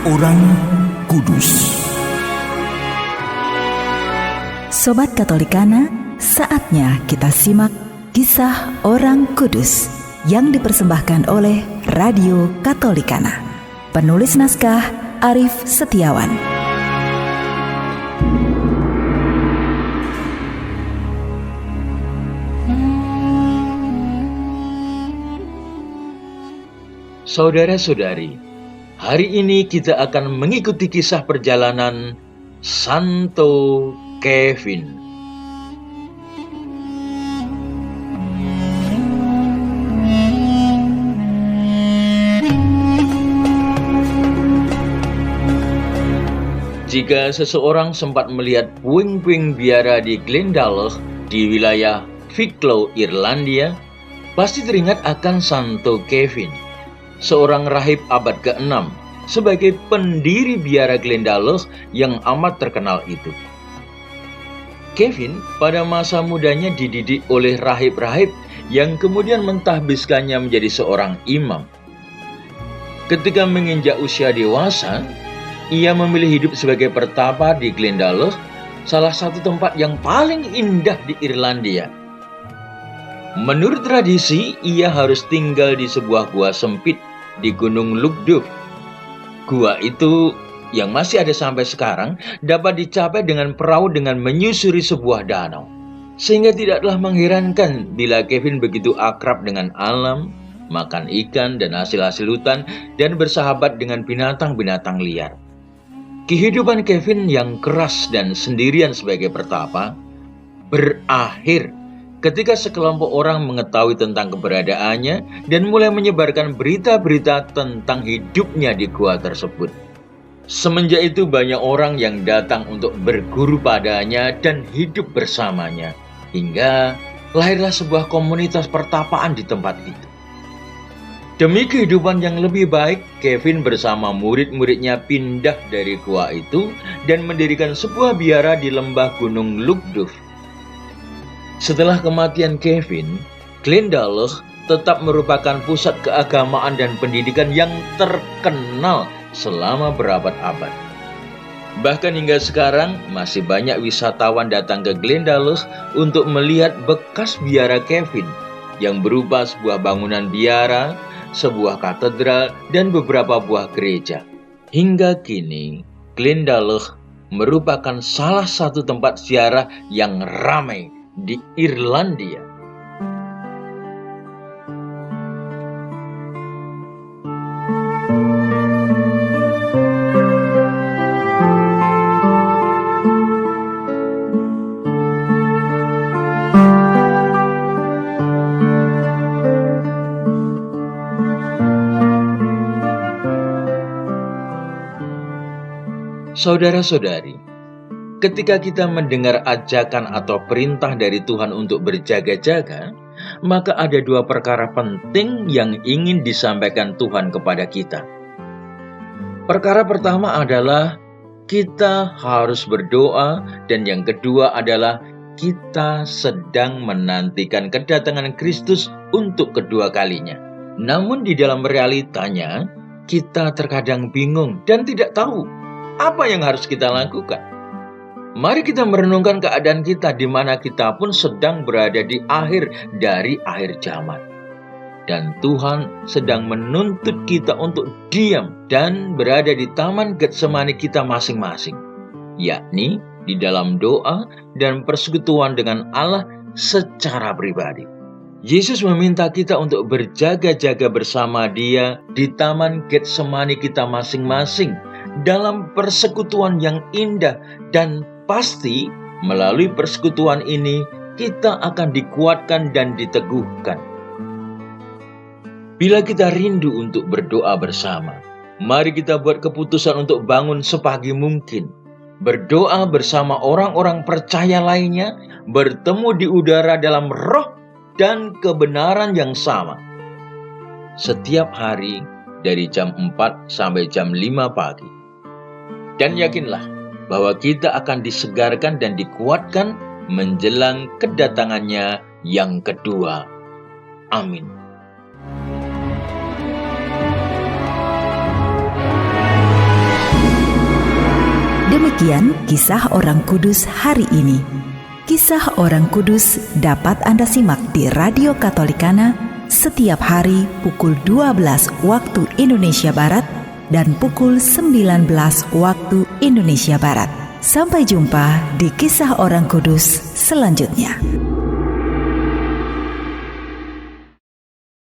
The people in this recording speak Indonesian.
Orang Kudus. Sobat Katolikana, saatnya kita simak kisah orang kudus yang dipersembahkan oleh Radio Katolikana. Penulis naskah Arif Setiawan. Saudara-saudari, hari ini kita akan mengikuti kisah perjalanan Santo Kevin. Jika seseorang sempat melihat puing-puing biara di Glendalough di wilayah Wicklow, Irlandia, pasti teringat akan Santo Kevin, seorang rahib abad ke-6 sebagai pendiri biara Glendalough yang amat terkenal itu. Kevin pada masa mudanya dididik oleh rahib-rahib yang kemudian mentahbiskannya menjadi seorang imam. Ketika menginjak usia dewasa, ia memilih hidup sebagai pertapa di Glendalough, salah satu tempat yang paling indah di Irlandia. Menurut tradisi, ia harus tinggal di sebuah gua sempit di Gunung Lugduf. Gua itu yang masih ada sampai sekarang dapat dicapai dengan perahu dengan menyusuri sebuah danau. Sehingga tidaklah mengherankan bila Kevin begitu akrab dengan alam, makan ikan dan hasil-hasil hutan, dan bersahabat dengan binatang-binatang liar. Kehidupan Kevin yang keras dan sendirian sebagai pertapa berakhir ketika sekelompok orang mengetahui tentang keberadaannya dan mulai menyebarkan berita-berita tentang hidupnya di gua tersebut. Semenjak itu banyak orang yang datang untuk berguru padanya dan hidup bersamanya, hingga lahirlah sebuah komunitas pertapaan di tempat itu. Demi kehidupan yang lebih baik, Kevin bersama murid-muridnya pindah dari gua itu dan mendirikan sebuah biara di lembah Gunung Lugduf. Setelah kematian Kevin, Glendalough tetap merupakan pusat keagamaan dan pendidikan yang terkenal selama berabad-abad. Bahkan hingga sekarang masih banyak wisatawan datang ke Glendalough untuk melihat bekas biara Kevin yang berupa sebuah bangunan biara, sebuah katedral, dan beberapa buah gereja. Hingga kini, Glendalough merupakan salah satu tempat ziarah yang ramai di Irlandia. Saudara-saudari, ketika kita mendengar ajakan atau perintah dari Tuhan untuk berjaga-jaga, maka ada dua perkara penting yang ingin disampaikan Tuhan kepada kita. Perkara pertama adalah kita harus berdoa, dan yang kedua adalah kita sedang menantikan kedatangan Kristus untuk kedua kalinya. Namun di dalam realitanya, kita terkadang bingung dan tidak tahu apa yang harus kita lakukan. Mari kita merenungkan keadaan kita di mana kita pun sedang berada di akhir dari akhir zaman. Dan Tuhan sedang menuntut kita untuk diam dan berada di taman Getsemani kita masing-masing, yakni di dalam doa dan persekutuan dengan Allah secara pribadi. Yesus meminta kita untuk berjaga-jaga bersama Dia di taman Getsemani kita masing-masing dalam persekutuan yang indah, dan pasti melalui persekutuan ini kita akan dikuatkan dan diteguhkan. Bila kita rindu untuk berdoa bersama, mari kita buat keputusan untuk bangun sepagi mungkin, berdoa bersama orang-orang percaya lainnya, bertemu di udara dalam roh dan kebenaran yang sama. Setiap hari dari jam 4 sampai jam 5 pagi. Dan yakinlah bahwa kita akan disegarkan dan dikuatkan menjelang kedatangannya yang kedua. Amin. Demikian kisah orang kudus hari ini. Kisah orang kudus dapat Anda simak di Radio Katolikana setiap hari pukul 12 waktu Indonesia Barat dan pukul 19 waktu Indonesia Barat. Sampai jumpa di kisah orang kudus selanjutnya.